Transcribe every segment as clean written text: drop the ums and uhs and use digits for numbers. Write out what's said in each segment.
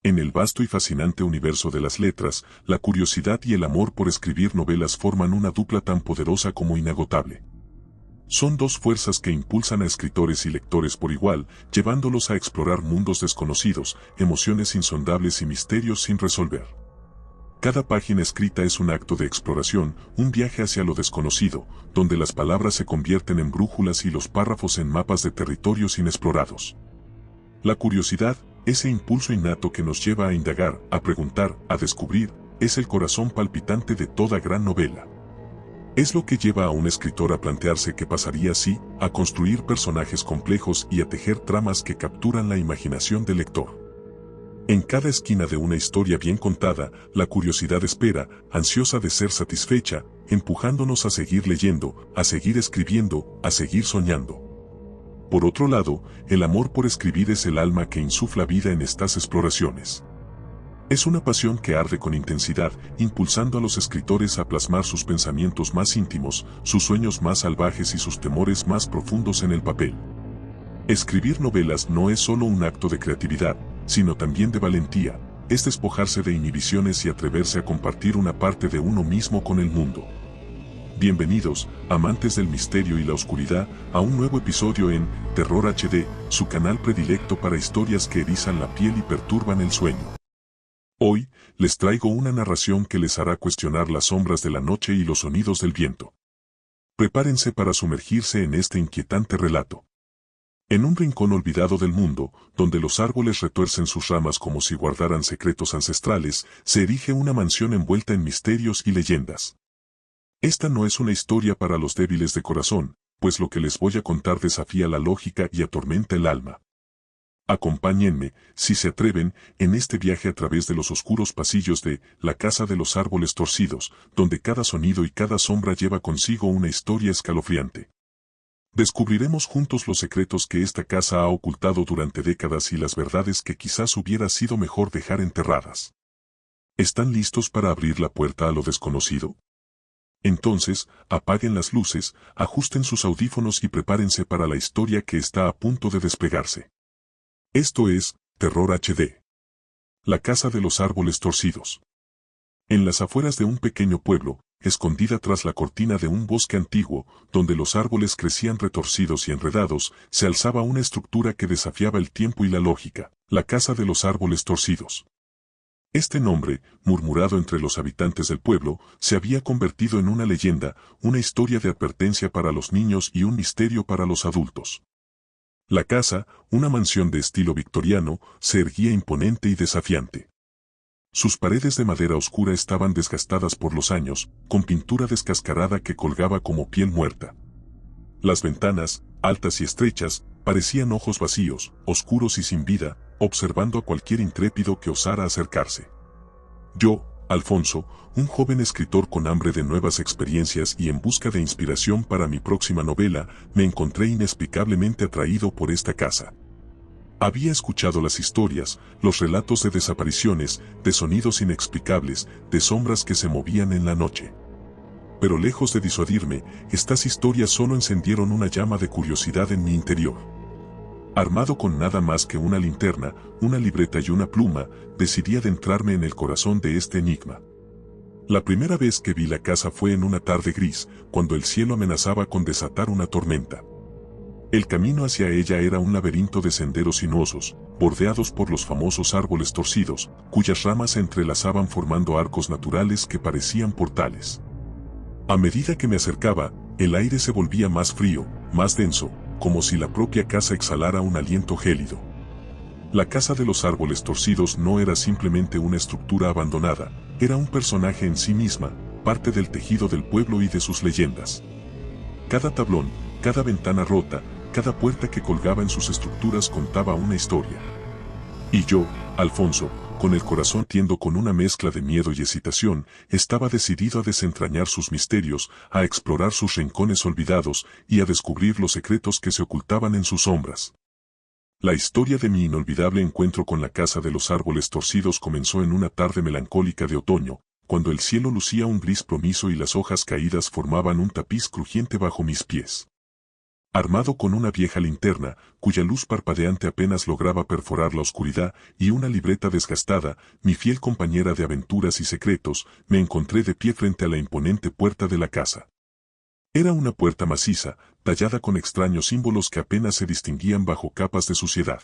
En el vasto y fascinante universo de las letras, la curiosidad y el amor por escribir novelas forman una dupla tan poderosa como inagotable. Son dos fuerzas que impulsan a escritores y lectores por igual, llevándolos a explorar mundos desconocidos, emociones insondables y misterios sin resolver. Cada página escrita es un acto de exploración, un viaje hacia lo desconocido, donde las palabras se convierten en brújulas y los párrafos en mapas de territorios inexplorados. La curiosidad, ese impulso innato que nos lleva a indagar, a preguntar, a descubrir, es el corazón palpitante de toda gran novela. Es lo que lleva a un escritor a plantearse qué pasaría si, a construir personajes complejos y a tejer tramas que capturan la imaginación del lector. En cada esquina de una historia bien contada, la curiosidad espera, ansiosa de ser satisfecha, empujándonos a seguir leyendo, a seguir escribiendo, a seguir soñando. Por otro lado, el amor por escribir es el alma que insufla vida en estas exploraciones. Es una pasión que arde con intensidad, impulsando a los escritores a plasmar sus pensamientos más íntimos, sus sueños más salvajes y sus temores más profundos en el papel. Escribir novelas no es solo un acto de creatividad, sino también de valentía, es despojarse de inhibiciones y atreverse a compartir una parte de uno mismo con el mundo. Bienvenidos, amantes del misterio y la oscuridad, a un nuevo episodio en Terror HD, su canal predilecto para historias que erizan la piel y perturban el sueño. Hoy, les traigo una narración que les hará cuestionar las sombras de la noche y los sonidos del viento. Prepárense para sumergirse en este inquietante relato. En un rincón olvidado del mundo, donde los árboles retuercen sus ramas como si guardaran secretos ancestrales, se erige una mansión envuelta en misterios y leyendas. Esta no es una historia para los débiles de corazón, pues lo que les voy a contar desafía la lógica y atormenta el alma. Acompáñenme, si se atreven, en este viaje a través de los oscuros pasillos de La Casa de los Árboles Torcidos, donde cada sonido y cada sombra lleva consigo una historia escalofriante. Descubriremos juntos los secretos que esta casa ha ocultado durante décadas y las verdades que quizás hubiera sido mejor dejar enterradas. ¿Están listos para abrir la puerta a lo desconocido? Entonces, apaguen las luces, ajusten sus audífonos y prepárense para la historia que está a punto de despegarse. Esto es, Terror HD. La Casa de los Árboles Torcidos. En las afueras de un pequeño pueblo, escondida tras la cortina de un bosque antiguo, donde los árboles crecían retorcidos y enredados, se alzaba una estructura que desafiaba el tiempo y la lógica, la Casa de los Árboles Torcidos. Este nombre, murmurado entre los habitantes del pueblo, se había convertido en una leyenda, una historia de advertencia para los niños y un misterio para los adultos. La casa, una mansión de estilo victoriano, se erguía imponente y desafiante. Sus paredes de madera oscura estaban desgastadas por los años, con pintura descascarada que colgaba como piel muerta. Las ventanas, altas y estrechas, parecían ojos vacíos, oscuros y sin vida, observando a cualquier intrépido que osara acercarse. Yo, Alfonso, un joven escritor con hambre de nuevas experiencias y en busca de inspiración para mi próxima novela, me encontré inexplicablemente atraído por esta casa. Había escuchado las historias, los relatos de desapariciones, de sonidos inexplicables, de sombras que se movían en la noche. Pero lejos de disuadirme, estas historias solo encendieron una llama de curiosidad en mi interior. Armado con nada más que una linterna, una libreta y una pluma, decidí adentrarme en el corazón de este enigma. La primera vez que vi la casa fue en una tarde gris, cuando el cielo amenazaba con desatar una tormenta. El camino hacia ella era un laberinto de senderos sinuosos, bordeados por los famosos árboles torcidos, cuyas ramas se entrelazaban formando arcos naturales que parecían portales. A medida que me acercaba, el aire se volvía más frío, más denso, como si la propia casa exhalara un aliento gélido. La Casa de los Árboles Torcidos no era simplemente una estructura abandonada, era un personaje en sí misma, parte del tejido del pueblo y de sus leyendas. Cada tablón, cada ventana rota, cada puerta que colgaba en sus estructuras contaba una historia. Y yo, Alfonso, con el corazón latiendo con una mezcla de miedo y excitación, estaba decidido a desentrañar sus misterios, a explorar sus rincones olvidados y a descubrir los secretos que se ocultaban en sus sombras. La historia de mi inolvidable encuentro con la Casa de los Árboles Torcidos comenzó en una tarde melancólica de otoño, cuando el cielo lucía un gris plomizo y las hojas caídas formaban un tapiz crujiente bajo mis pies. armado con una vieja linterna, cuya luz parpadeante apenas lograba perforar la oscuridad, y una libreta desgastada, mi fiel compañera de aventuras y secretos, me encontré de pie frente a la imponente puerta de la casa. Era una puerta maciza, tallada con extraños símbolos que apenas se distinguían bajo capas de suciedad.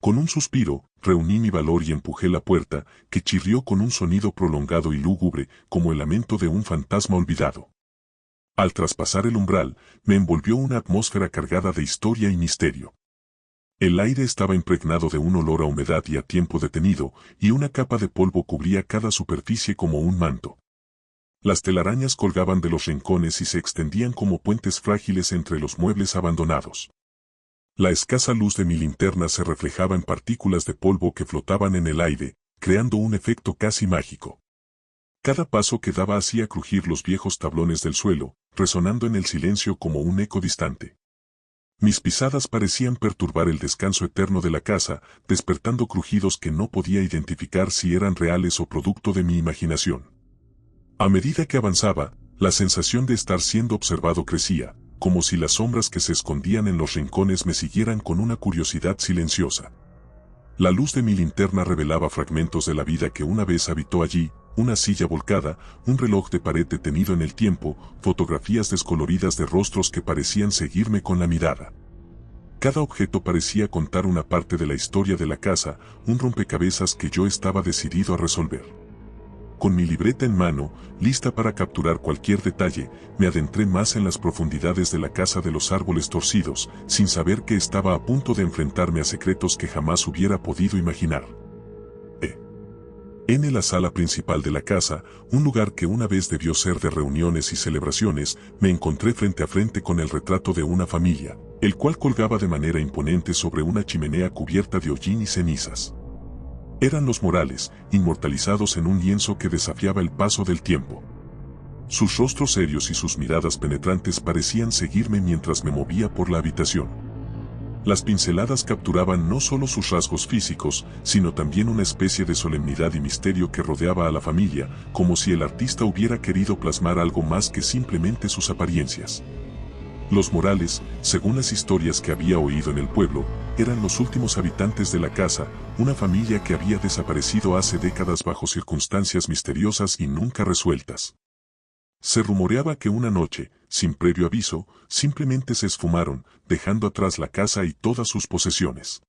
Con un suspiro, reuní mi valor y empujé la puerta, que chirrió con un sonido prolongado y lúgubre, como el lamento de un fantasma olvidado. Al traspasar el umbral, me envolvió una atmósfera cargada de historia y misterio. El aire estaba impregnado de un olor a humedad y a tiempo detenido, y una capa de polvo cubría cada superficie como un manto. Las telarañas colgaban de los rincones y se extendían como puentes frágiles entre los muebles abandonados. La escasa luz de mi linterna se reflejaba en partículas de polvo que flotaban en el aire, creando un efecto casi mágico. Cada paso que daba hacía crujir los viejos tablones del suelo, resonando en el silencio como un eco distante. Mis pisadas parecían perturbar el descanso eterno de la casa, despertando crujidos que no podía identificar si eran reales o producto de mi imaginación. A medida que avanzaba, la sensación de estar siendo observado crecía, como si las sombras que se escondían en los rincones me siguieran con una curiosidad silenciosa. La luz de mi linterna revelaba fragmentos de la vida que una vez habitó allí, una silla volcada, un reloj de pared detenido en el tiempo, fotografías descoloridas de rostros que parecían seguirme con la mirada. Cada objeto parecía contar una parte de la historia de la casa, un rompecabezas que yo estaba decidido a resolver. Con mi libreta en mano, lista para capturar cualquier detalle, me adentré más en las profundidades de la casa de los árboles torcidos, sin saber que estaba a punto de enfrentarme a secretos que jamás hubiera podido imaginar. En la sala principal de la casa, un lugar que una vez debió ser de reuniones y celebraciones, me encontré frente a frente con el retrato de una familia, el cual colgaba de manera imponente sobre una chimenea cubierta de hollín y cenizas. Eran los Morales, inmortalizados en un lienzo que desafiaba el paso del tiempo. Sus rostros serios y sus miradas penetrantes parecían seguirme mientras me movía por la habitación. Las pinceladas capturaban no solo sus rasgos físicos, sino también una especie de solemnidad y misterio que rodeaba a la familia, como si el artista hubiera querido plasmar algo más que simplemente sus apariencias. Los Morales, según las historias que había oído en el pueblo, eran los últimos habitantes de la casa, una familia que había desaparecido hace décadas bajo circunstancias misteriosas y nunca resueltas. Se rumoreaba que una noche, sin previo aviso, simplemente se esfumaron, dejando atrás la casa y todas sus posesiones.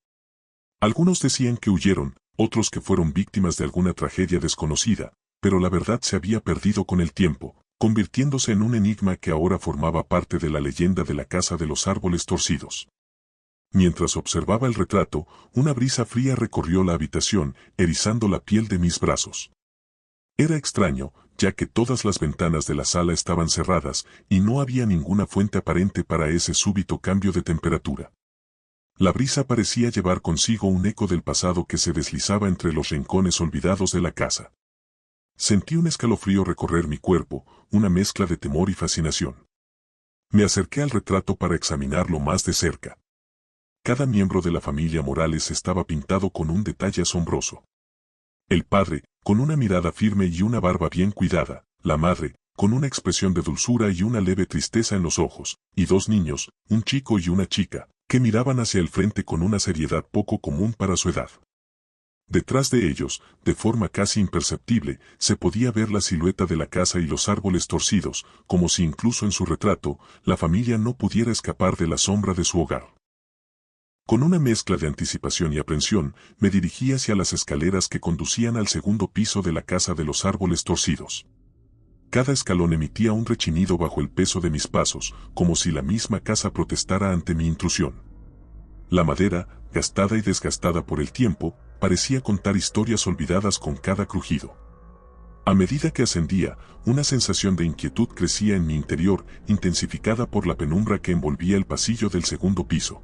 Algunos decían que huyeron, otros que fueron víctimas de alguna tragedia desconocida, pero la verdad se había perdido con el tiempo, convirtiéndose en un enigma que ahora formaba parte de la leyenda de la casa de los árboles torcidos. Mientras observaba el retrato, una brisa fría recorrió la habitación, erizando la piel de mis brazos. Era extraño, ya que todas las ventanas de la sala estaban cerradas y no había ninguna fuente aparente para ese súbito cambio de temperatura. La brisa parecía llevar consigo un eco del pasado que se deslizaba entre los rincones olvidados de la casa. Sentí un escalofrío recorrer mi cuerpo, una mezcla de temor y fascinación. Me acerqué al retrato para examinarlo más de cerca. Cada miembro de la familia Morales estaba pintado con un detalle asombroso. El padre, con una mirada firme y una barba bien cuidada, la madre, con una expresión de dulzura y una leve tristeza en los ojos, y dos niños, un chico y una chica, que miraban hacia el frente con una seriedad poco común para su edad. Detrás de ellos, de forma casi imperceptible, se podía ver la silueta de la casa y los árboles torcidos, como si incluso en su retrato, la familia no pudiera escapar de la sombra de su hogar. Con una mezcla de anticipación y aprensión, me dirigí hacia las escaleras que conducían al segundo piso de la casa de los árboles torcidos. Cada escalón emitía un rechinido bajo el peso de mis pasos, como si la misma casa protestara ante mi intrusión. La madera, gastada y desgastada por el tiempo, parecía contar historias olvidadas con cada crujido. A medida que ascendía, una sensación de inquietud crecía en mi interior, intensificada por la penumbra que envolvía el pasillo del segundo piso.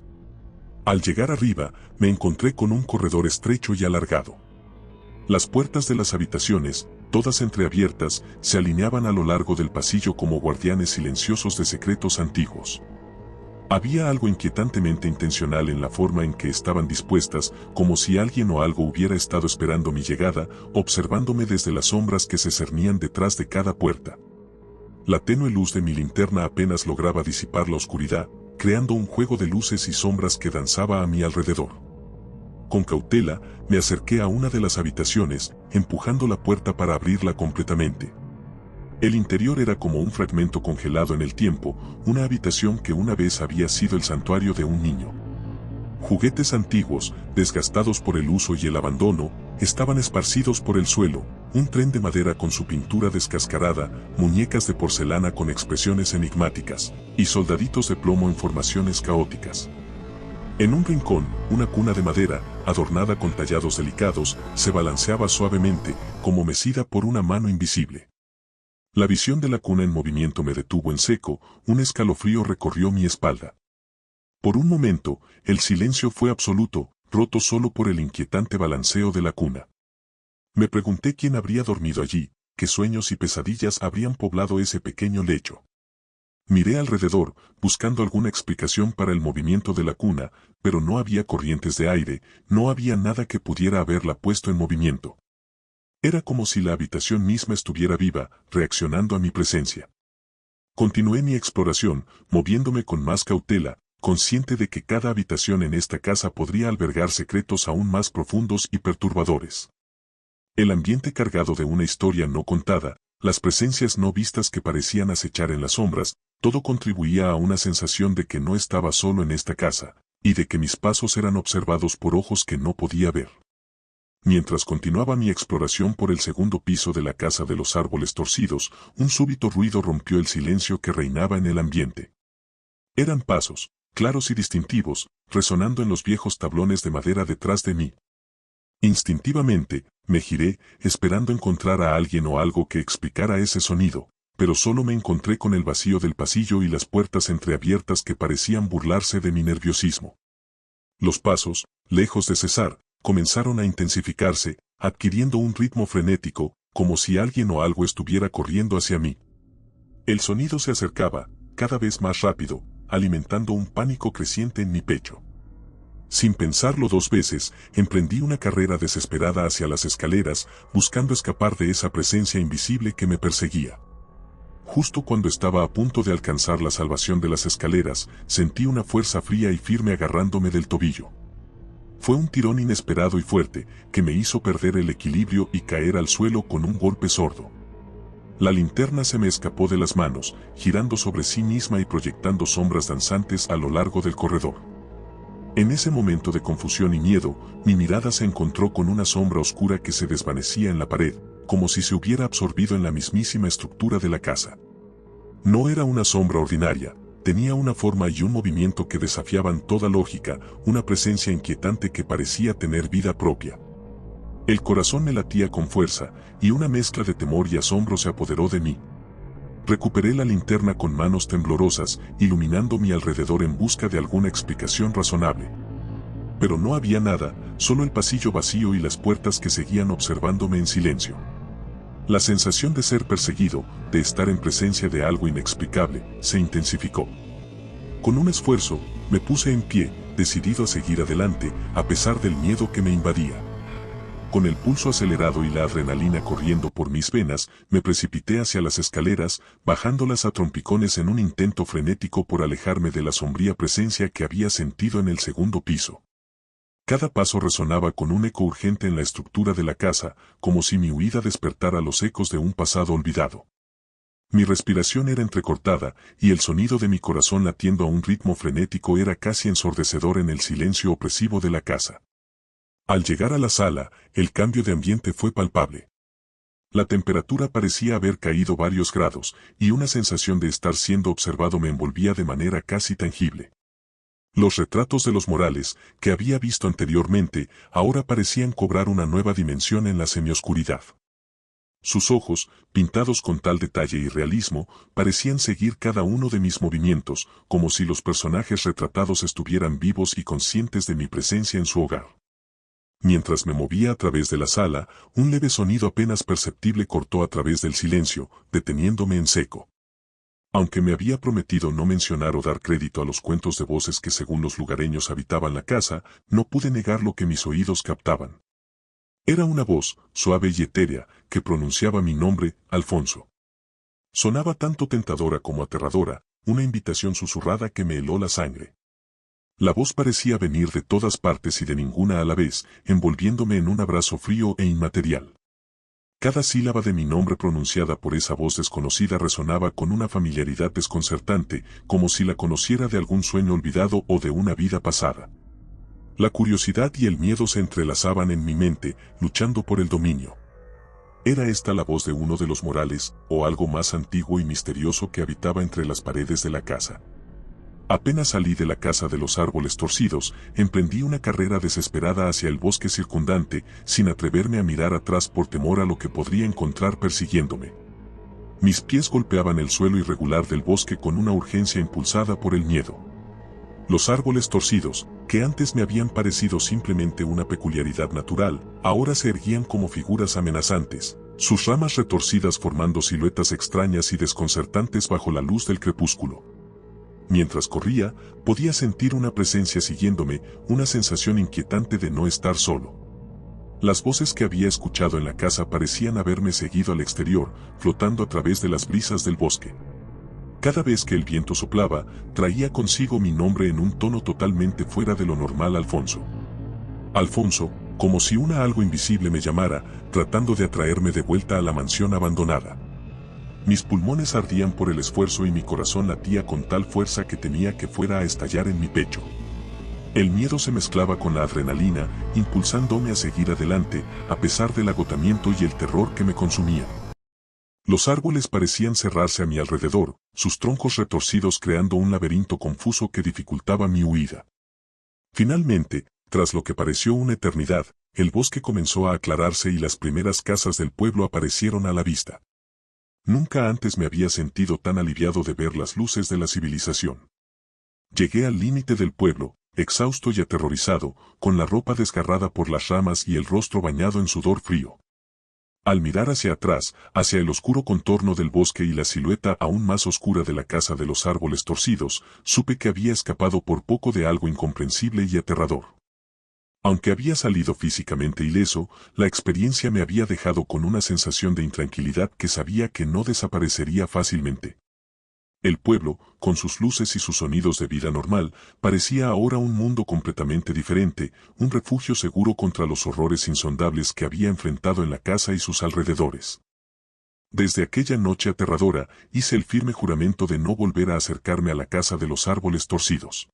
Al llegar arriba, me encontré con un corredor estrecho y alargado. Las puertas de las habitaciones, todas entreabiertas, se alineaban a lo largo del pasillo como guardianes silenciosos de secretos antiguos. Había algo inquietantemente intencional en la forma en que estaban dispuestas, como si alguien o algo hubiera estado esperando mi llegada, observándome desde las sombras que se cernían detrás de cada puerta. La tenue luz de mi linterna apenas lograba disipar la oscuridad, creando un juego de luces y sombras que danzaba a mi alrededor. Con cautela, me acerqué a una de las habitaciones, empujando la puerta para abrirla completamente. El interior era como un fragmento congelado en el tiempo, una habitación que una vez había sido el santuario de un niño. Juguetes antiguos, desgastados por el uso y el abandono, estaban esparcidos por el suelo, un tren de madera con su pintura descascarada, muñecas de porcelana con expresiones enigmáticas, y soldaditos de plomo en formaciones caóticas. En un rincón, una cuna de madera, adornada con tallados delicados, se balanceaba suavemente, como mecida por una mano invisible. La visión de la cuna en movimiento me detuvo en seco, un escalofrío recorrió mi espalda. Por un momento, el silencio fue absoluto, roto solo por el inquietante balanceo de la cuna. Me pregunté quién habría dormido allí, qué sueños y pesadillas habrían poblado ese pequeño lecho. Miré alrededor, buscando alguna explicación para el movimiento de la cuna, pero no había corrientes de aire, no había nada que pudiera haberla puesto en movimiento. Era como si la habitación misma estuviera viva, reaccionando a mi presencia. Continué mi exploración, moviéndome con más cautela, consciente de que cada habitación en esta casa podría albergar secretos aún más profundos y perturbadores. El ambiente cargado de una historia no contada, las presencias no vistas que parecían acechar en las sombras, todo contribuía a una sensación de que no estaba solo en esta casa, y de que mis pasos eran observados por ojos que no podía ver. Mientras continuaba mi exploración por el segundo piso de la casa de los árboles torcidos, un súbito ruido rompió el silencio que reinaba en el ambiente. Eran pasos, claros y distintivos, resonando en los viejos tablones de madera detrás de mí. Instintivamente, me giré, esperando encontrar a alguien o algo que explicara ese sonido, pero solo me encontré con el vacío del pasillo y las puertas entreabiertas que parecían burlarse de mi nerviosismo. Los pasos, lejos de cesar, comenzaron a intensificarse, adquiriendo un ritmo frenético, como si alguien o algo estuviera corriendo hacia mí. El sonido se acercaba, cada vez más rápido, alimentando un pánico creciente en mi pecho. Sin pensarlo dos veces, emprendí una carrera desesperada hacia las escaleras, buscando escapar de esa presencia invisible que me perseguía. Justo cuando estaba a punto de alcanzar la salvación de las escaleras, sentí una fuerza fría y firme agarrándome del tobillo. Fue un tirón inesperado y fuerte, que me hizo perder el equilibrio y caer al suelo con un golpe sordo. La linterna se me escapó de las manos, girando sobre sí misma y proyectando sombras danzantes a lo largo del corredor. En ese momento de confusión y miedo, mi mirada se encontró con una sombra oscura que se desvanecía en la pared, como si se hubiera absorbido en la mismísima estructura de la casa. No era una sombra ordinaria, tenía una forma y un movimiento que desafiaban toda lógica, una presencia inquietante que parecía tener vida propia. El corazón me latía con fuerza, y una mezcla de temor y asombro se apoderó de mí. Recuperé la linterna con manos temblorosas, iluminando mi alrededor en busca de alguna explicación razonable. Pero no había nada, solo el pasillo vacío y las puertas que seguían observándome en silencio. La sensación de ser perseguido, de estar en presencia de algo inexplicable, se intensificó. Con un esfuerzo, me puse en pie, decidido a seguir adelante, a pesar del miedo que me invadía. Con el pulso acelerado y la adrenalina corriendo por mis venas, me precipité hacia las escaleras, bajándolas a trompicones en un intento frenético por alejarme de la sombría presencia que había sentido en el segundo piso. Cada paso resonaba con un eco urgente en la estructura de la casa, como si mi huida despertara los ecos de un pasado olvidado. Mi respiración era entrecortada, y el sonido de mi corazón latiendo a un ritmo frenético era casi ensordecedor en el silencio opresivo de la casa. Al llegar a la sala, el cambio de ambiente fue palpable. La temperatura parecía haber caído varios grados, y una sensación de estar siendo observado me envolvía de manera casi tangible. Los retratos de los Morales, que había visto anteriormente, ahora parecían cobrar una nueva dimensión en la semioscuridad. Sus ojos, pintados con tal detalle y realismo, parecían seguir cada uno de mis movimientos, como si los personajes retratados estuvieran vivos y conscientes de mi presencia en su hogar. Mientras me movía a través de la sala, un leve sonido apenas perceptible cortó a través del silencio, deteniéndome en seco. Aunque me había prometido no mencionar o dar crédito a los cuentos de voces que según los lugareños habitaban la casa, no pude negar lo que mis oídos captaban. Era una voz, suave y etérea, que pronunciaba mi nombre, Alfonso. Sonaba tanto tentadora como aterradora, una invitación susurrada que me heló la sangre. La voz parecía venir de todas partes y de ninguna a la vez, envolviéndome en un abrazo frío e inmaterial. Cada sílaba de mi nombre pronunciada por esa voz desconocida resonaba con una familiaridad desconcertante, como si la conociera de algún sueño olvidado o de una vida pasada. La curiosidad y el miedo se entrelazaban en mi mente, luchando por el dominio. ¿Era esta la voz de uno de los Morales, o algo más antiguo y misterioso que habitaba entre las paredes de la casa? Apenas salí de la casa de los árboles torcidos, emprendí una carrera desesperada hacia el bosque circundante, sin atreverme a mirar atrás por temor a lo que podría encontrar persiguiéndome. Mis pies golpeaban el suelo irregular del bosque con una urgencia impulsada por el miedo. Los árboles torcidos, que antes me habían parecido simplemente una peculiaridad natural, ahora se erguían como figuras amenazantes, sus ramas retorcidas formando siluetas extrañas y desconcertantes bajo la luz del crepúsculo. Mientras corría, podía sentir una presencia siguiéndome, una sensación inquietante de no estar solo. Las voces que había escuchado en la casa parecían haberme seguido al exterior, flotando a través de las brisas del bosque. Cada vez que el viento soplaba, traía consigo mi nombre en un tono totalmente fuera de lo normal: Alfonso. Alfonso, como si una algo invisible me llamara, tratando de atraerme de vuelta a la mansión abandonada. Mis pulmones ardían por el esfuerzo y mi corazón latía con tal fuerza que temía que fuera a estallar en mi pecho. El miedo se mezclaba con la adrenalina, impulsándome a seguir adelante, a pesar del agotamiento y el terror que me consumía. Los árboles parecían cerrarse a mi alrededor, sus troncos retorcidos creando un laberinto confuso que dificultaba mi huida. Finalmente, tras lo que pareció una eternidad, el bosque comenzó a aclararse y las primeras casas del pueblo aparecieron a la vista. Nunca antes me había sentido tan aliviado de ver las luces de la civilización. Llegué al límite del pueblo, exhausto y aterrorizado, con la ropa desgarrada por las ramas y el rostro bañado en sudor frío. Al mirar hacia atrás, hacia el oscuro contorno del bosque y la silueta aún más oscura de la casa de los árboles torcidos, supe que había escapado por poco de algo incomprensible y aterrador. Aunque había salido físicamente ileso, la experiencia me había dejado con una sensación de intranquilidad que sabía que no desaparecería fácilmente. El pueblo, con sus luces y sus sonidos de vida normal, parecía ahora un mundo completamente diferente, un refugio seguro contra los horrores insondables que había enfrentado en la casa y sus alrededores. Desde aquella noche aterradora, hice el firme juramento de no volver a acercarme a la casa de los árboles torcidos.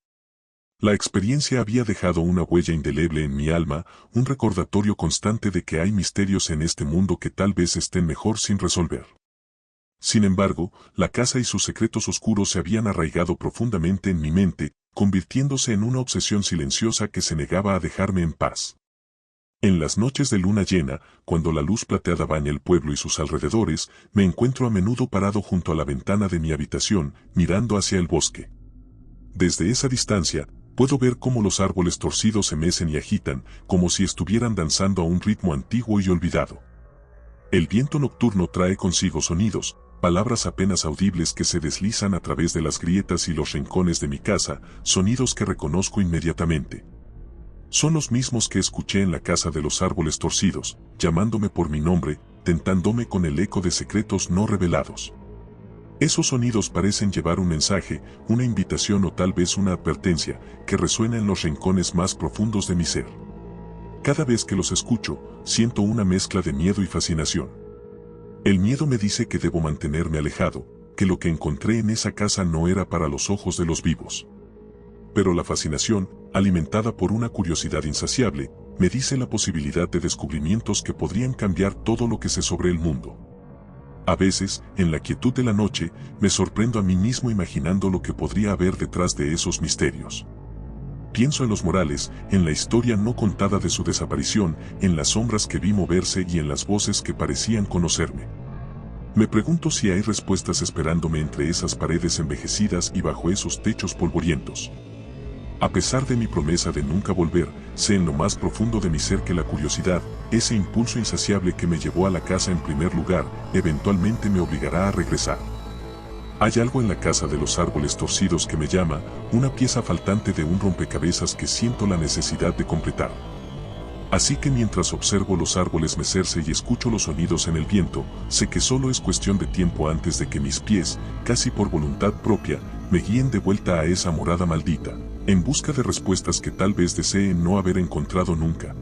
La experiencia había dejado una huella indeleble en mi alma, un recordatorio constante de que hay misterios en este mundo que tal vez estén mejor sin resolver. Sin embargo, la casa y sus secretos oscuros se habían arraigado profundamente en mi mente, convirtiéndose en una obsesión silenciosa que se negaba a dejarme en paz. En las noches de luna llena, cuando la luz plateada baña el pueblo y sus alrededores, me encuentro a menudo parado junto a la ventana de mi habitación, mirando hacia el bosque. Desde esa distancia, puedo ver cómo los árboles torcidos se mecen y agitan, como si estuvieran danzando a un ritmo antiguo y olvidado. El viento nocturno trae consigo sonidos, palabras apenas audibles que se deslizan a través de las grietas y los rincones de mi casa, sonidos que reconozco inmediatamente. Son los mismos que escuché en la casa de los árboles torcidos, llamándome por mi nombre, tentándome con el eco de secretos no revelados. Esos sonidos parecen llevar un mensaje, una invitación o tal vez una advertencia, que resuena en los rincones más profundos de mi ser. Cada vez que los escucho, siento una mezcla de miedo y fascinación. El miedo me dice que debo mantenerme alejado, que lo que encontré en esa casa no era para los ojos de los vivos. Pero la fascinación, alimentada por una curiosidad insaciable, me dice la posibilidad de descubrimientos que podrían cambiar todo lo que sé sobre el mundo. A veces, en la quietud de la noche, me sorprendo a mí mismo imaginando lo que podría haber detrás de esos misterios. Pienso en los Morales, en la historia no contada de su desaparición, en las sombras que vi moverse y en las voces que parecían conocerme. Me pregunto si hay respuestas esperándome entre esas paredes envejecidas y bajo esos techos polvorientos. A pesar de mi promesa de nunca volver, sé en lo más profundo de mi ser que la curiosidad, ese impulso insaciable que me llevó a la casa en primer lugar, eventualmente me obligará a regresar. Hay algo en la casa de los árboles torcidos que me llama, una pieza faltante de un rompecabezas que siento la necesidad de completar. Así que mientras observo los árboles mecerse y escucho los sonidos en el viento, sé que solo es cuestión de tiempo antes de que mis pies, casi por voluntad propia, me guíen de vuelta a esa morada maldita, en busca de respuestas que tal vez deseen no haber encontrado nunca.